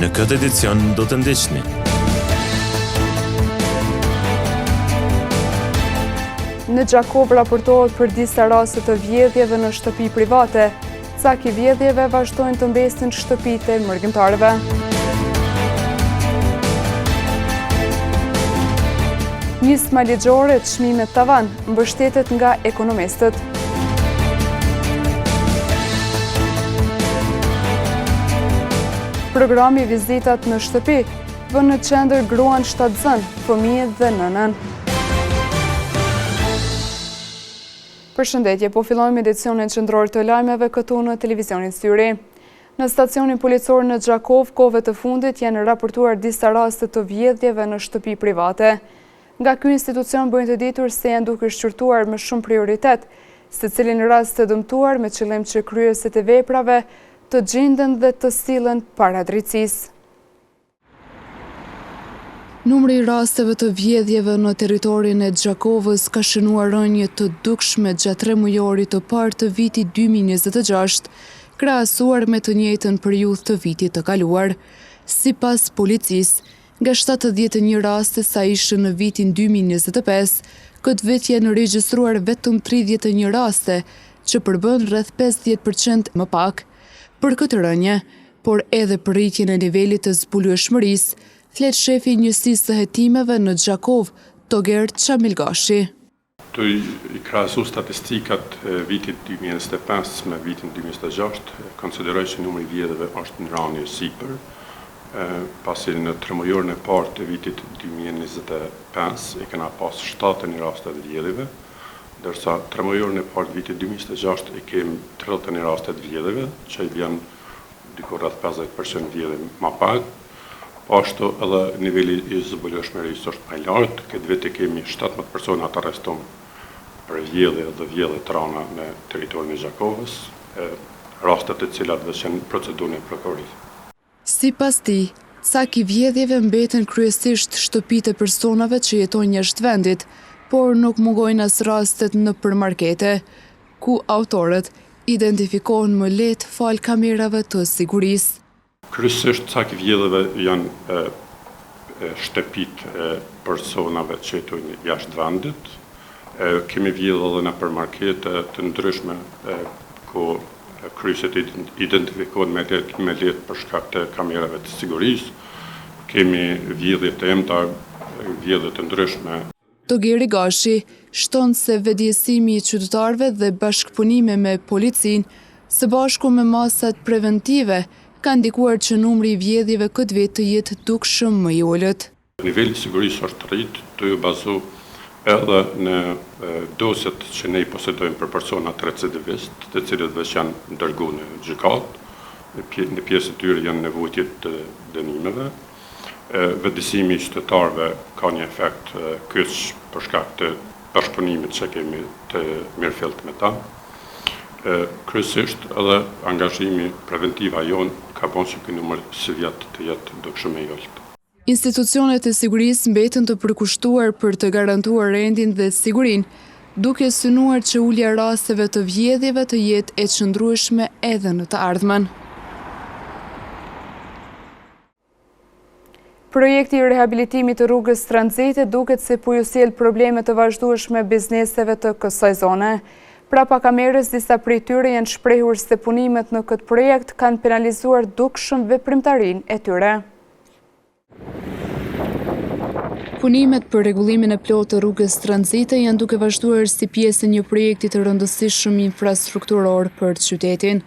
Në këtë edicion do të ndiqni. Në Gjakov raportohet për disa raste të vjedhjeve në shtëpi private. Cak i vjedhjeve vazhdojnë të mbesin shtëpitë e mërgjimtarëve. Nisma ligjore çmimet tavan mbështetet nga ekonomistët. Programi vizitat në shtëpi vën në qendër gruan shtatzën, fëmijët dhe nënën. Përshëndetje, po fillojmë edicionin qendror të lajmeve këtu në televizionin Syri. Në stacionin policor në Gjakov, kohëve të fundit janë raportuar disa raste të vjedhjeve në shtëpi private. Nga ky institucion bëjnë të ditur se janë duke shqyrtuar me shumë prioritet, secilin rast të dëmtuar me qëllim që kryesit e veprave të gjenden dhe të sillen para drejtësisë. Numri i rasteve të vjedhjeve në territorin e Gjakovës ka shënuar rënje të dukshme gjatë 3 mujorit të parë të vitit 2026, krahasuar me të njëjtën periudhë të vitit të kaluar. Sipas policisë, nga 71 raste sa ishën në vitin 2025, këtë vit janë regjistruar vetëm 31 raste, që përbën rreth 50% më pak. Për këtë rënje, por edhe për rritjen e nivelit të zbulueshmërisë, flet shefi i njësisë së hetimeve në Gjakov, Toger Çamilgashi. Të i krahasu statistikat vitit 2025 me vitin 2026, konsideroj që numri i vjedhjeve është në rënje sipër, pasi në 3 mujorin e parë të vitit 2025 e kena pas 7 raste të vjedhjeve, ndërsa 3 mujorin e parë të vitit 2026 e kemi 30 raste të vjedhjeve, që i vjen diku rreth 50% vjedhje më pak. Ashtu edhe niveli i zbulueshmërisë është më i lartë. Këtë vit kemi 17 persona të arrestuar për vjedhje dhe vjedhje të rana në territorin e Gjakovës, raste të cilat janë procedurën e prokurorisë. Sipas tij, cak i vjedhjeve mbeten kryesisht shtëpitë e personave që jetojnë jashtë vendit, por nuk mungojnë as rastet në përmarkete, ku autorët identifikohen më lehtë fal kamerave të sigurisë. Kryesisht cak i vjedhjeve janë shtëpitë e personave që jetojnë jashtë vendit. Kemi vjedhje edhe në përmarkete të ndryshme ku kryesit identifikohen me lehtë për shkak të kamerave të sigurisë. Kemi vjedhje të emta, vjedhje të ndryshme. Togeri Gashi shton se vetëdijësimi i qytetarëve dhe bashkëpunimi me policinë, së bashku me masat preventive, ka ndikuar që numri i vjedhjeve këtë vit të jetë dukshëm më i ulët. Niveli i sigurisë është rrit, të bazu edhe në dosjet që ne i posedojmë për personat recidivistë, të cilët veç janë dërguar në gjykatë, në pjesë të tyre janë nevojtit të dënimeve. Vetëdijësimi i qytetarëve ka një efekt kyç për shkak të bashkëpunimit që kemi të mirëfillt me ta. Kryesisht edhe angazhimi preventiv jon ka bën që ky numër si vjet të jetë dukshëm i ulët. Institucionet e sigurisë mbeten të përkushtuar për të garantuar rendin dhe sigurinë, duke synuar që ulja rasteve të vjedhjeve të jetë e qëndrueshme edhe në të ardhmen. Projekti i rehabilitimit të rrugës Tranzite duket se po ju sjell probleme të vazhdueshme bizneseve të kësaj zone. Prapa kamerës, disa prej tyre janë shprehur se punimet në këtë projekt kanë penalizuar dukshëm veprimtarinë e tyre. Punimet për rregullimin e plotë të rrugës Tranzite janë duke vazhduar si pjesë e një projekti të rëndësishëm infrastrukturor për qytetin.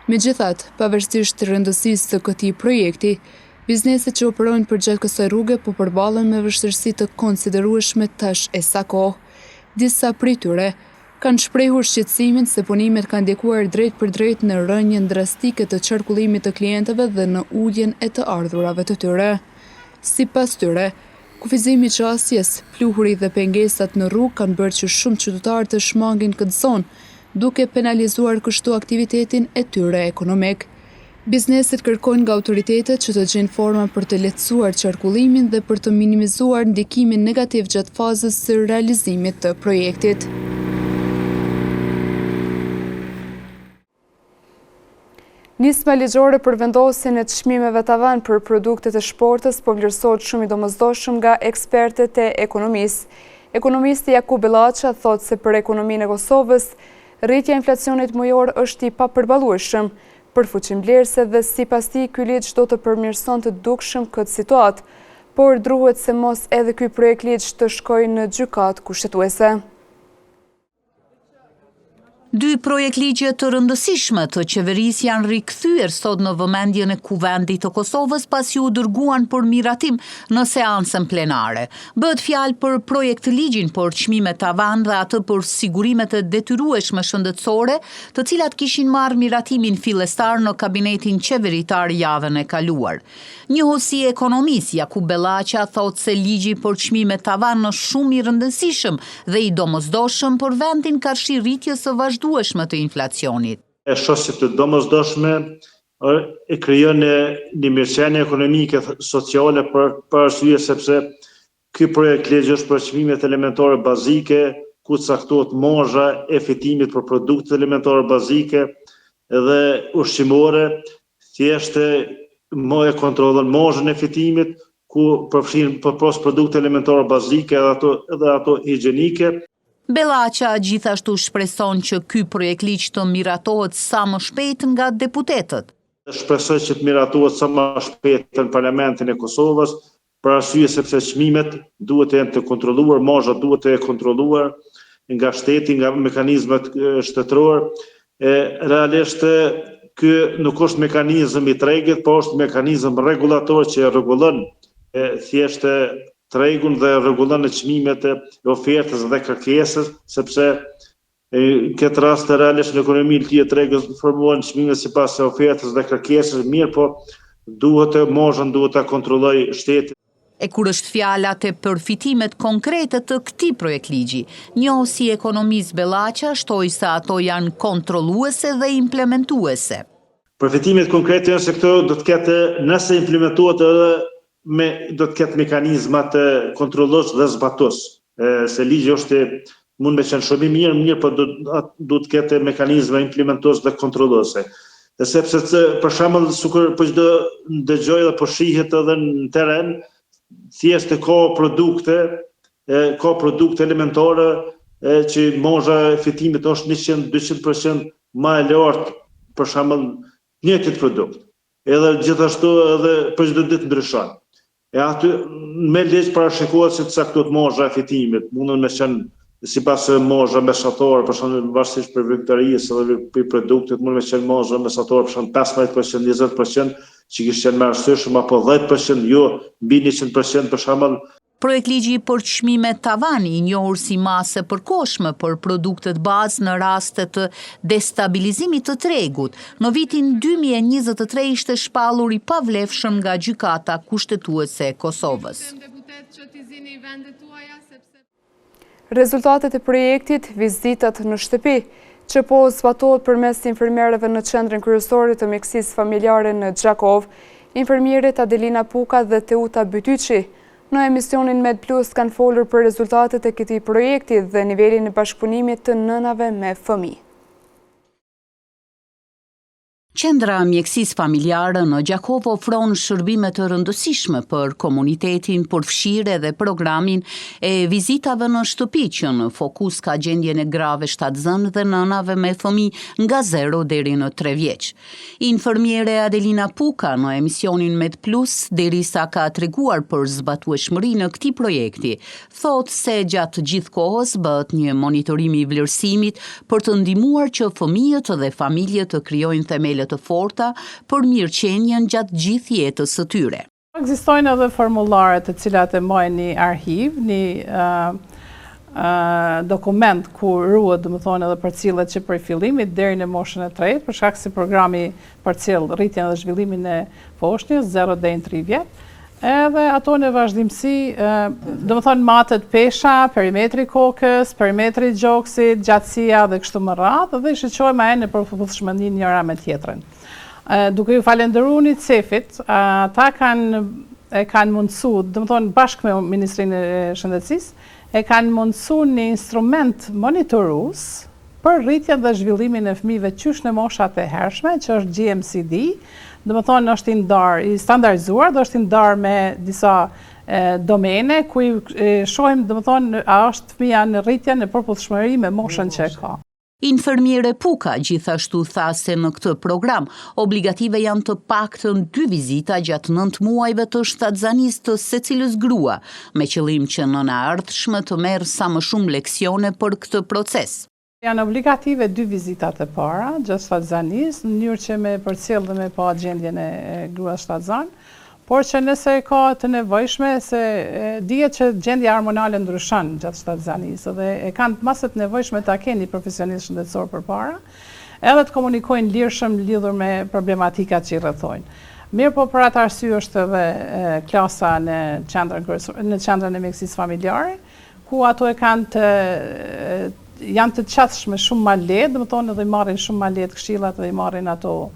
Megjithatë, pavarësisht të rëndësisë së këtij projekti, bizneset që operojnë përgjatë kësaj rruge po përballen me vështirësi të konsiderueshme tash e sa kohë. Disa prej tyre kanë shprehur shqetësimin se punimet kanë ndikuar drejt për drejt në rënjen drastike të qarkullimit të klientëve dhe në uljen e të ardhurave të tyre. Sipas tyre, kufizimi i qasjes, pluhuri dhe pengesat në rrugë kanë bërë që shumë qytetarë të shmangin këtë zonë, duke penalizuar kështu aktivitetin e tyre ekonomik. Bizneset kërkojnë nga autoritetet që të gjejnë forma për të lehtësuar qarkullimin dhe për të minimizuar ndikimin negativ gjatë fazës së realizimit të projektit. Nisma ligjore për vendosjen e çmimeve tavan për produktet e shportës po vlerësohet shumë i domosdoshëm nga ekspertët e ekonomisë. Ekonomisti Jakub Bellaça thotë se për ekonominë e Kosovës, rritja e inflacionit mujor është i papërballueshëm. Për fuqimblerëse dhe sipas tij ky ligj do të përmirëson të dukshëm këtë situatë, por druhet se mos edhe ky projekt ligj të shkojë në gjykatë kushtetuese. Dy projekt ligje të rëndësishme të qeverisë janë rikthyer sot në vëmendjen e Kuvendit të Kosovës pasi u dërguan për miratim në seancën plenare. Bëhet fjalë për projekt ligjin për çmime tavan dhe atë për sigurimet e detyrueshme shëndetësore, të cilat kishin marrë miratimin fillestar në kabinetin qeveritar javën e kaluar. Njohuesi ekonomis Jakub Bellaça thotë se ligji për çmime tavan është shumë i rëndësishëm dhe i domosdoshëm për vendin karshi rritjes së vazhdueshme të inflacionit. E shoqësit të domosdoshme e krijon një mirëqenie ekonomike sociale për arsye sepse ky projekt ligj është për çmimet elementare bazike, ku caktohet marrëza e fitimit për produktet elementare bazike dhe ushqimore, thjesht e kontrollon marrëzën e fitimit, ku përfshin përpos produkte elementare bazike edhe ato higjienike. Bellaça gjithashtu shpreson që ky projekt ligj të miratohet sa më shpejt nga deputetët. Shpresoj që të miratohet sa më shpejt në Parlamentin e Kosovës, për arsye sepse çmimet duhet të jenë të kontrolluar, marrëzat duhet të jenë kontrolluar nga shteti, nga mekanizmat shtetëror. Realisht ky nuk është mekanizëm i tregit, por është mekanizëm rregullator që rregullon thjesht tregun dhe rregullon çmimet e ofertës dhe kërkesës, sepse këtë rast realisht në ekonominë të tregës formohen çmimet sipas ofertës dhe kërkesës, mirë po marrëzën duhet ta kontrolloj shteti. E kur është fjala te përfitimet konkrete të këtij projekt ligji, njohuesi ekonomis Bellaça shtoi se ato janë kontrolluese dhe implementuese. Përfitimet konkrete janë se këto do të ketë, nëse implementohet do të ketë mekanizmat kontrollues dhe zbatues. Se ligji mund me qenë shumë i mirë, por do të ketë mekanizma implementues dhe kontrolluese. Dhe sepse për shembull sukur po çdo dëgjoj dhe po shihet edhe në teren, thjesht ka produkte elementare që marrëza e fitimit është 100-200% më e lartë, për shembull njëjtit produkt. Edhe gjithashtu edhe për çdo ditë ndryshon. E aty me ligj parashikohet se caktohet marrëza e fitimit, mundon me qenë sipas marrëza mesatare, për shembull varësisht për vektorisë edhe për produktet, mund me qenë marrëza mesatare për shembull 15%, 20%, që kishte qenë më arsyeshëm, apo 10%, jo mbi 100% për shembull. Projekt ligji për çmime tavan i njohur si masë përkohshme për produktet bazë në raste të destabilizimit të tregut, në vitin 2023 ishte shpallur i pavlefshëm nga gjykata kushtetuese e Kosovës. Rezultatet e projektit, vizitat në shtëpi, që po zbatohet përmes infermierëve në qendrën kryesore të mjekësisë familjare në Gjakov, infermierët Adelina Puka dhe Teuta Bytyçi. Në emisionin Med Plus kanë folur për rezultatet e këtij projekti dhe nivelin e bashkëpunimit të nënave me fëmijë. Qendra mjekësisë familjare në Gjakov ofron shërbime të rëndësishme për komunitetin, përfshirë edhe programin e vizitave në shtëpi që në fokus ka gjendjen e grave shtatzën dhe nënave me fëmijë nga 0 deri në 3 vjeç. Infermiere Adelina Puka në emisionin Med Plus, derisa ka treguar për zbatueshmërinë e këtij projekti, thotë se gjatë gjithë kohës bëhet një monitorim i vlerësimit për të ndihmuar që fëmijët dhe familjet të krijojnë themele të forta për mirëqenien gjatë gjithë jetës së tyre. Ekzistojnë edhe formulare të cilat e mbajnë një arhiv, një dokument ku ruhet, domethënë edhe përcjellet që prej fillimit deri në moshën e 3, për shkak se programi përcjell rritjen dhe zhvillimin e foshnjës 0 deri në 3 vjet. Edhe ato në vazhdimsi, domethënë matet pesha, perimetri kokës, perimetri gjoksit, gjatësia dhe kështu me radhë, dhe i shoqërojmë në përputhshmëri njëra me tjetrën. Duke ju falendëruar UNICEF-it, ata kanë mundsuar, domethënë bashkë me Ministrinë e Shëndetësisë, e kanë mundsuar një instrument monitorues për rritjen dhe zhvillimin e fëmijëve qysh në moshat e hershme, që është GMCD, do të thonë është i standardizuar, do është i ndarë me disa domene, ku shohim, do të thonë, a është fëmija në rritje në përputhshmëri me moshën që ka. Infermiere Puka gjithashtu tha se në këtë program obligative janë të paktën 2 vizita gjatë 9 muajve të shtatzanisë të secilës grua, me qëllim që në e ardhshme të merr sa më shumë leksione për këtë proces. Janë obligative 2 vizitat e para gjatë shtatzanisë, në mënyrë që me përcjell dhe me pa gjendjen e gruas shtatzan, por që nëse ka të nevojshme, se dihet që gjendja hormonale ndryshon gjatë shtatzanisë dhe e kanë maset nevojshme ta keni profesionist shëndetësor përpara, edhe të komunikojnë lirshëm lidhur me problematikat që i rrethojnë. Mirë po për atë arsye është edhe klasa në qendrën e mjekësisë familjare, ku ato janë të qatshme shumë ma lehtë, do të thonë edhe marrin shumë ma lehtë këshillat dhe i marrin ato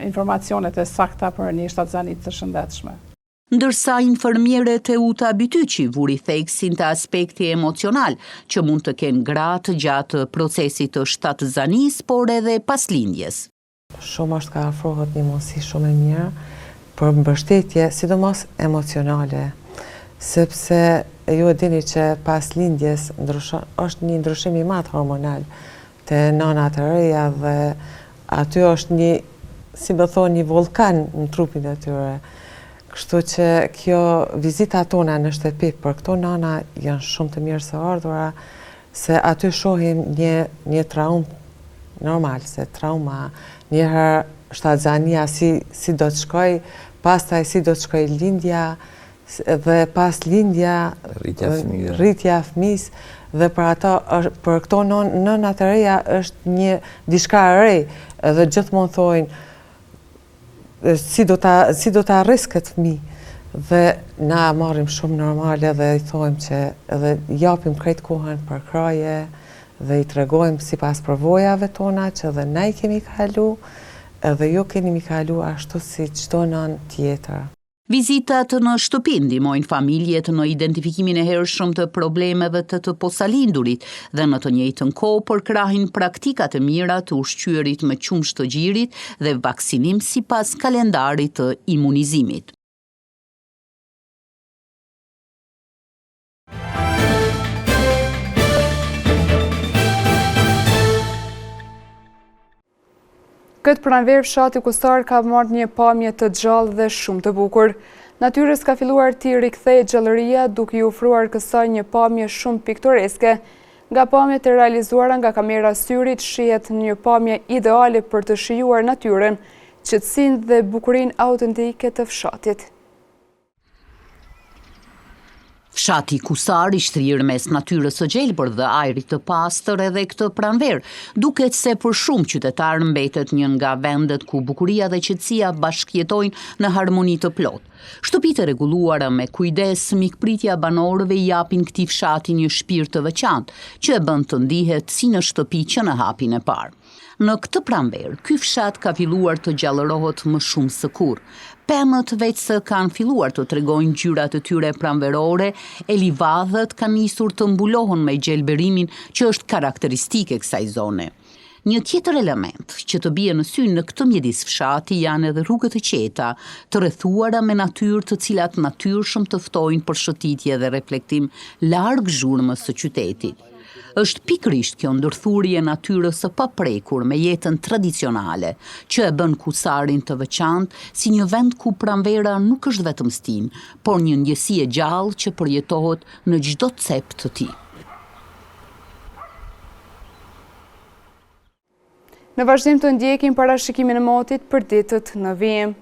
informacionet e sakta për një shtatzani të shëndetshme. Ndërsa infermierët e Uta Bytyqi vuri theksin të aspekti emocional që mund të kenë gratë gjatë procesit të shtatzanisë, por edhe pas lindjes. Shumë është ka afrohet një mundësi shumë e mirë për mbështetje, sidomos emocionale, sepse ju e dini që pas lindjes është një ndryshim i madh hormonal të nënat e reja dhe aty është një, si më thonë, një vulkan në trupin e tyre. Kështu që kjo vizita tona në shtëpi për këto nana janë shumë të mirë së ardhura, se aty shohim një traumë normal, se trauma, njëherë shtatzania si do të shkoj, pastaj si do të shkoj lindja, dhe pas lindja rritja fëmis, dhe për këto nënat e reja është një diçka e re, dhe gjithmonë thojnë si do ta arris këtë fëmijë, dhe na marrim shumë normale dhe i thojmë që edhe japim krejt kohën për kraje dhe i tregojmë sipas përvojave tona që edhe ne i kemi kalu, edhe ju keni kalu ashtu si çdo nën tjetër. Vizitat në shtëpi ndihmojnë familjet në identifikimin e hershëm të problemeve të posalindurit dhe në të njëjtën kohë përkrahin praktikat e mira të ushqyerit me qumësht të gjirit dhe vaksinim sipas kalendarit të imunizimit. Këtë pranverë fshati Kusar ka marrë një pamje të gjallë dhe shumë të bukur. Natyrës ka filluar t'i rikthejë gjallëria duke i ofruar kësaj një pamje shumë piktoreske. Nga pamjet e realizuara nga kamera syrit shihet një pamje ideale për të shijuar natyrën, qetësinë dhe bukurinë autentike të fshatit. Fshati Kusar i shtrirë mes natyrës së gjelbër dhe ajrit të pastër edhe këtë pranverë, duket se për shumë qytetarë mbetet një nga vendet ku bukuria dhe qetësia bashkëjetojnë në harmoni të plotë. Shtëpitë e rregulluara me kujdes, mikpritja banorëve i japin këtij fshati një shpirt të veçantë, që e bën të ndihet si në shtëpi që në hapin e parë. Në këtë pranverë, ky fshat ka filluar të gjallërohet më shumë se kurrë. Pemët veç se kanë filluar të tregojnë ngjyrat e tyre pranverore, e livadët kanë nisur të mbulohen me gjelberimin që është karakteristike kësaj zone. Një tjetër element që të bie në sy në këtë mjedis fshati janë edhe rrugët e qeta, të rrethuara me natyrë të cilat natyrshëm të ftojnë për shëtitje dhe reflektim larg zhurmës së qytetit. Është pikërisht kjo ndërthurje e natyrës së paprekur me jetën tradicionale që e bën Kusarin të veçantë si një vend ku pranvera nuk është vetëm stin, por një ndjesi e gjallë që përjetohet në çdo cep të tij. Në vazhdim të ndjekim parashikimin e motit për ditët në vijim.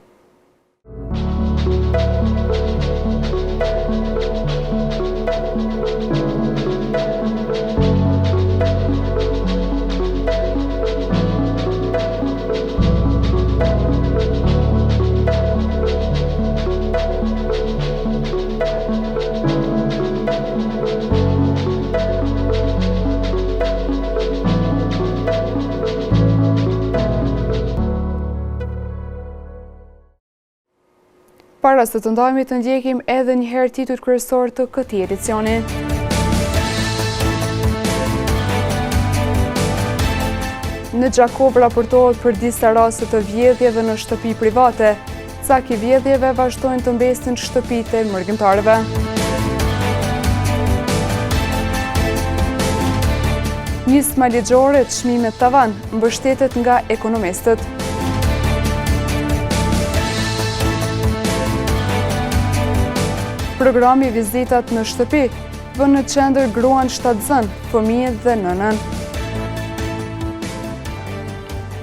Para se të ndajmë të ndjekim edhe një herë titujt kryesor të këtij edicioni. Në Gjakov raportohet për disa raste të vjedhjeve në shtëpi private. Cak i vjedhjeve vazhdojnë të mbesin shtëpitë e mërgëntarëve. Nisma ligjore çmimet tavan mbështetet nga ekonomistët. Programi vizitat në shtëpi vën në qendër gruan shtatzën, fëmijët dhe nënën.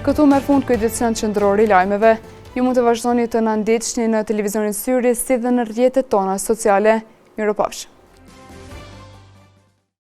Këtu merr fund ky edicion qendror i lajmeve. Ju mund të vazhdoni të na ndjeqni në televizionin Syri si dhe në rrjetet tona sociale. Mirupafshim.